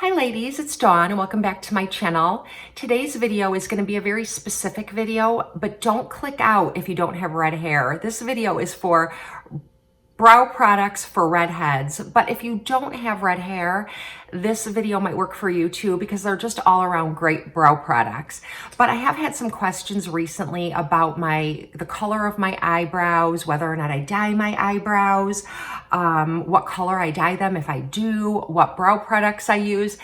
Hi ladies, it's Dawn and welcome back to my channel. Today's video is going to be a very specific video, but don't click out if you don't have red hair. This video is for brow products for redheads, but if you don't have red hair, this video might work for you too because they're just all around great brow products. But I have had some questions recently about the color of my eyebrows, whether or not I dye my eyebrows, what color I dye them if I do, what brow products I use,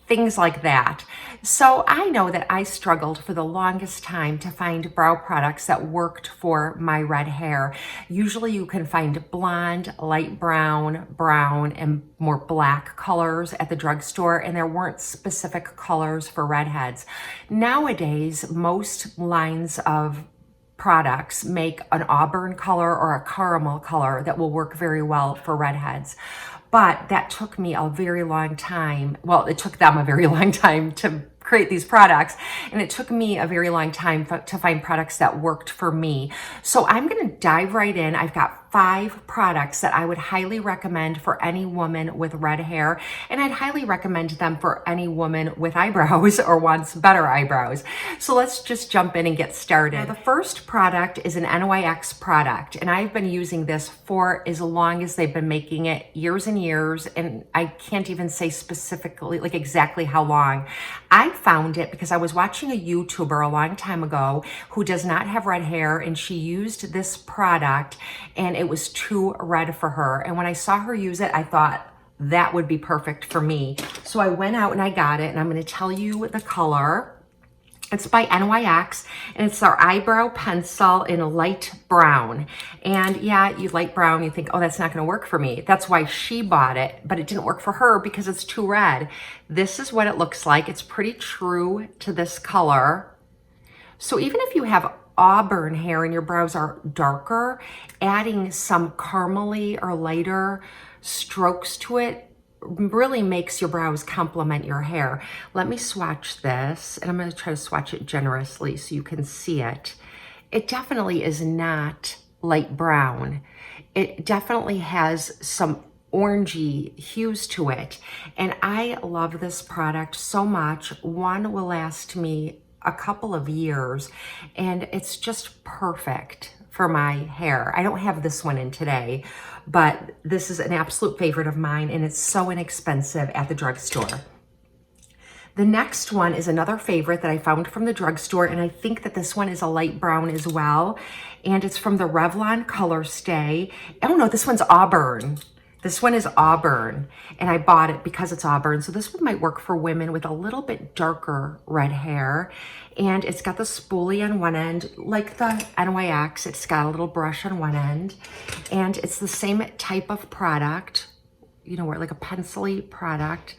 things like that. So I know that I struggled for the longest time to find brow products that worked for my red hair. Usually you can find blonde, light brown, brown, and more black colors at the drugstore, and there weren't specific colors for redheads. Nowadays, most lines of products make an auburn color or a caramel color that will work very well for redheads. But that took me a very long time. Well, it took them a very long time to create these products, and it took me a very long time to find products that worked for me. So I'm going to dive right in. I've got 5 products that I would highly recommend for any woman with red hair, and I'd highly recommend them for any woman with eyebrows or wants better eyebrows. So let's just jump in and get started. Now, the first product is an NYX product, and I've been using this for as long as they've been making it, years and years, and I can't even say specifically, like exactly how long. I found it because I was watching a YouTuber a long time ago who does not have red hair, and she used this product and it was too red for her. And when I saw her use it, I thought that would be perfect for me. So I went out and I got it, and I'm going to tell you the color. It's by NYX, and it's our eyebrow pencil in light brown. And yeah, you light brown, you think, oh, that's not going to work for me. That's why she bought it, but it didn't work for her because it's too red. This is what it looks like. It's pretty true to this color. So even if you have auburn hair and your brows are darker, adding some caramely or lighter strokes to it really makes your brows complement your hair. Let me swatch this, and I'm going to try to swatch it generously so you can see it. It definitely is not light brown. It definitely has some orangey hues to it, and I love this product so much. One will last me a couple of years, and it's just perfect for my hair. I don't have this one in today, but this is an absolute favorite of mine, and it's so inexpensive at the drugstore. The next one is another favorite that I found from the drugstore, and I think that this one is a light brown as well, and it's from the Revlon Color Stay. Oh no, this one's auburn. This one is auburn, and I bought it because it's auburn. So this one might work for women with a little bit darker red hair. And it's got the spoolie on one end, like the NYX. It's got a little brush on one end. And it's the same type of product, you know, like a pencil-y product.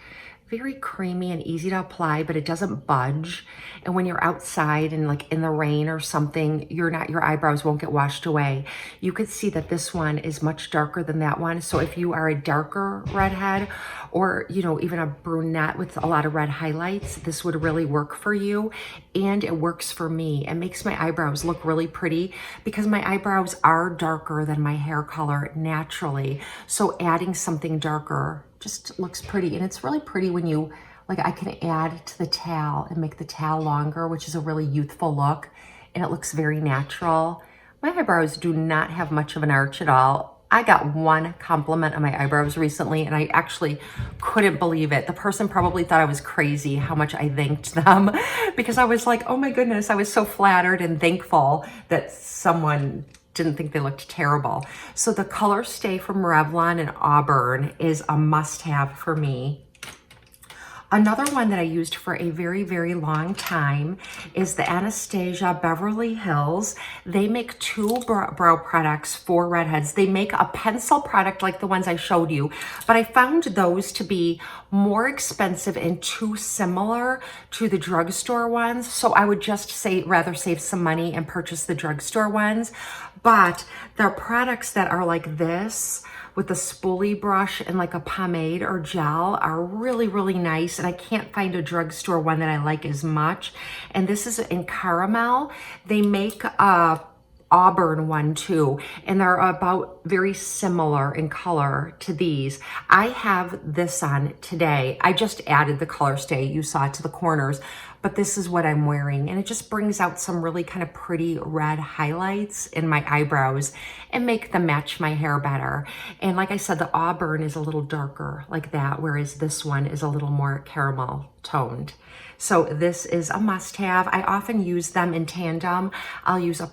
Very creamy and easy to apply, but it doesn't budge. And when you're outside and like in the rain or something, your eyebrows won't get washed away. You could see that this one is much darker than that one. So if you are a darker redhead, or you know, even a brunette with a lot of red highlights, this would really work for you. And it works for me. It makes my eyebrows look really pretty because my eyebrows are darker than my hair color naturally. So adding something darker just looks pretty, and it's really pretty when you, like, I can add to the tail and make the tail longer, which is a really youthful look, and it looks very natural. My eyebrows do not have much of an arch at all. I got one compliment on my eyebrows recently, and I actually couldn't believe it. The person probably thought I was crazy how much I thanked them because I was like, oh my goodness, I was so flattered and thankful that someone didn't think they looked terrible. So the Color Stay from Revlon in Auburn is a must-have for me. Another one that I used for a very, very long time is the Anastasia Beverly Hills. They make 2 brow products for redheads. They make a pencil product like the ones I showed you, but I found those to be more expensive and too similar to the drugstore ones. So I would just say rather save some money and purchase the drugstore ones. But they're products that are like this, with a spoolie brush and like a pomade or gel, are really, really nice. And I can't find a drugstore one that I like as much. And this is in caramel. They make a auburn one too, and they're about very similar in color to these. I have this on today. I just added the color stay, you saw it, to the corners, but this is what I'm wearing, and it just brings out some really kind of pretty red highlights in my eyebrows and make them match my hair better. And like I said, the auburn is a little darker like that, whereas this one is a little more caramel toned. So this is a must-have. I often use them in tandem. I'll use a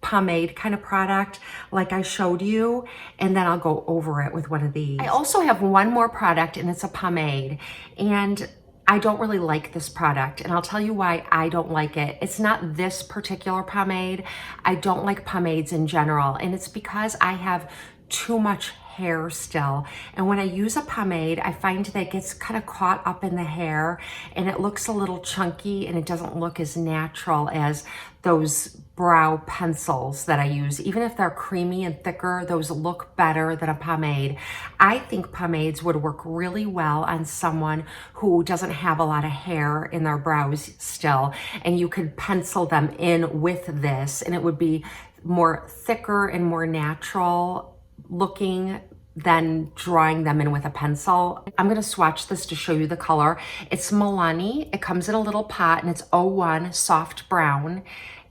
pomade kind of product like I showed you, and then I'll go over it with one of these. I also have one more product, and it's a pomade, and I don't really like this product, and I'll tell you why I don't like it. It's not this particular pomade. I don't like pomades in general, and it's because I have too much hair still. And when I use a pomade, I find that it gets kind of caught up in the hair and it looks a little chunky and it doesn't look as natural as those brow pencils that I use. Even if they're creamy and thicker, those look better than a pomade. I think pomades would work really well on someone who doesn't have a lot of hair in their brows still, and you could pencil them in with this and it would be more thicker and more natural looking than drawing them in with a pencil. I'm gonna swatch this to show you the color. It's Milani. It comes in a little pot and it's 01 soft brown.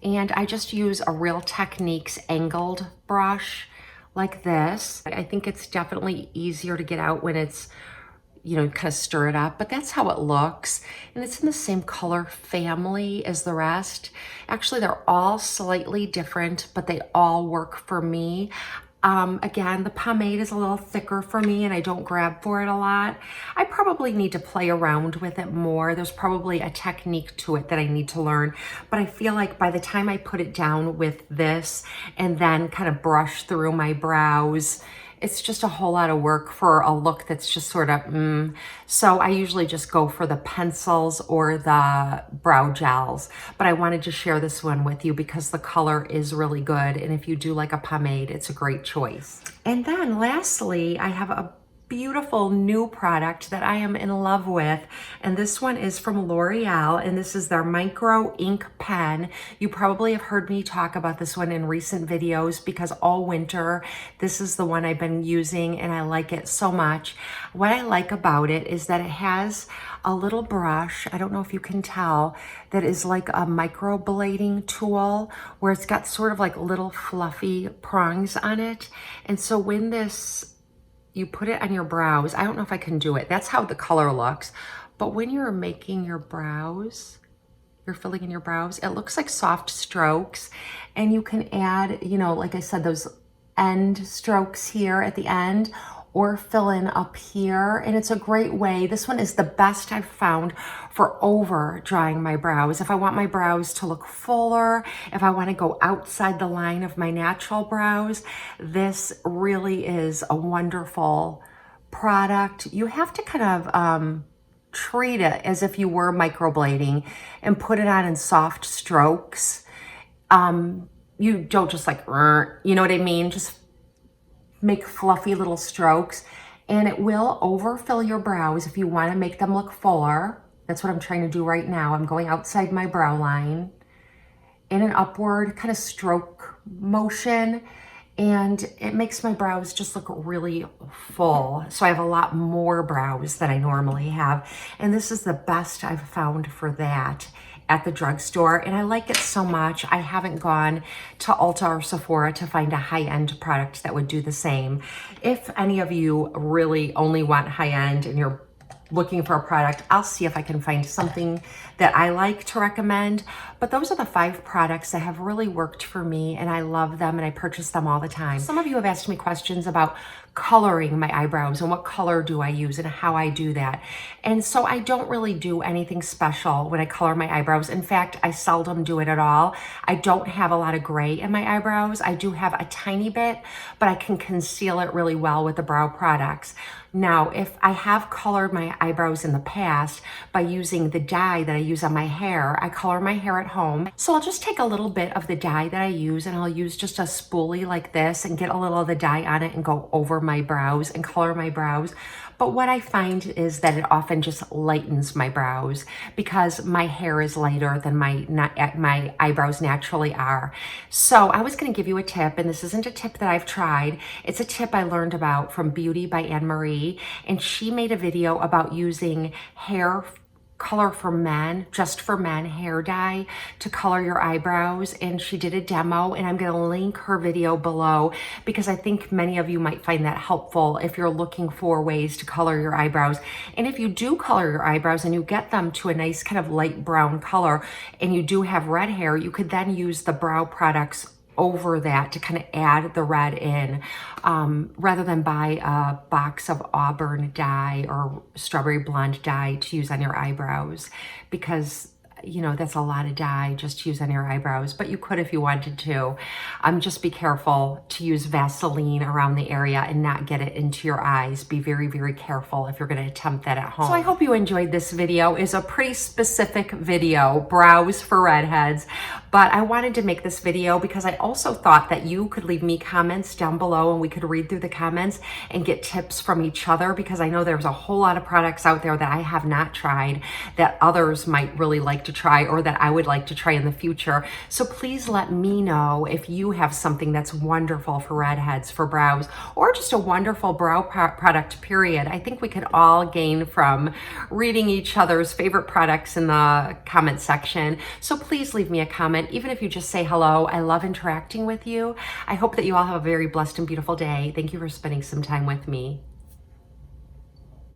And I just use a Real Techniques angled brush like this. I think it's definitely easier to get out when it's, you know, kind of stir it up, but that's how it looks. And it's in the same color family as the rest. Actually, they're all slightly different, but they all work for me. Again, the pomade is a little thicker for me and I don't grab for it a lot. I probably need to play around with it more. There's probably a technique to it that I need to learn, but I feel like by the time I put it down with this and then kind of brush through my brows, it's just a whole lot of work for a look that's just sort of, So I usually just go for the pencils or the brow gels, but I wanted to share this one with you because the color is really good. And if you do like a pomade, it's a great choice. And then lastly, I have a beautiful new product that I am in love with, and this one is from L'Oreal, and this is their micro ink pen. You probably have heard me talk about this one in recent videos because all winter this is the one I've been using and I like it so much. What I like about it is that it has a little brush, I don't know if you can tell, that is like a microblading tool where it's got sort of like little fluffy prongs on it. And so when you put it on your brows, I don't know if I can do it. That's how the color looks. But when you're making your brows, you're filling in your brows, it looks like soft strokes. And you can add, you know, like I said, those end strokes here at the end, or fill in up here. And it's a great way. This one is the best I've found for over drying my brows. If I want my brows to look fuller, if I want to go outside the line of my natural brows, this really is a wonderful product. You have to kind of treat it as if you were microblading and put it on in soft strokes. You don't just like, you know what I mean? Just make fluffy little strokes, and it will overfill your brows if you want to make them look fuller. That's what I'm trying to do right now. I'm going outside my brow line in an upward kind of stroke motion, and it makes my brows just look really full. So I have a lot more brows than I normally have, and this is the best I've found for that at the drugstore, and I like it so much. I haven't gone to Ulta or Sephora to find a high-end product that would do the same. If any of you really only want high-end and you're looking for a product, I'll see if I can find something that I like to recommend. But those are the 5 products that have really worked for me, and I love them and I purchase them all the time. Some of you have asked me questions about coloring my eyebrows and what color do I use and how I do that. And so I don't really do anything special when I color my eyebrows. In fact, I seldom do it at all. I don't have a lot of gray in my eyebrows. I do have a tiny bit, but I can conceal it really well with the brow products. Now, if I have colored my eyebrows in the past by using the dye that I use on my hair, I color my hair at home. So I'll just take a little bit of the dye that I use and I'll use just a spoolie like this and get a little of the dye on it and go over my brows and color my brows. but what I find is that it often just lightens my brows because my hair is lighter than my eyebrows naturally are. So I was going to give you a tip, and this isn't a tip that I've tried. It's a tip I learned about from Beauty by Anne-Marie, and she made a video about using hair color for men, just for men, hair dye to color your eyebrows, and she did a demo, and I'm going to link her video below because I think many of you might find that helpful if you're looking for ways to color your eyebrows. And if you do color your eyebrows and you get them to a nice kind of light brown color and you do have red hair, you could then use the brow products over that to kind of add the red in, rather than buy a box of auburn dye or strawberry blonde dye to use on your eyebrows, because you know, that's a lot of dye just to use on your eyebrows, but you could if you wanted to. Just be careful to use Vaseline around the area and not get it into your eyes. Be very, very careful if you're going to attempt that at home. So I hope you enjoyed this video. It's a pretty specific video, brows for redheads, but I wanted to make this video because I also thought that you could leave me comments down below and we could read through the comments and get tips from each other, because I know there's a whole lot of products out there that I have not tried that others might really like to try, or that I would like to try in the future. So please let me know if you have something that's wonderful for redheads, for brows, or just a wonderful brow product, period. I think we could all gain from reading each other's favorite products in the comment section. So please leave me a comment, even if you just say hello. I love interacting with you. I hope that you all have a very blessed and beautiful day. Thank you for spending some time with me.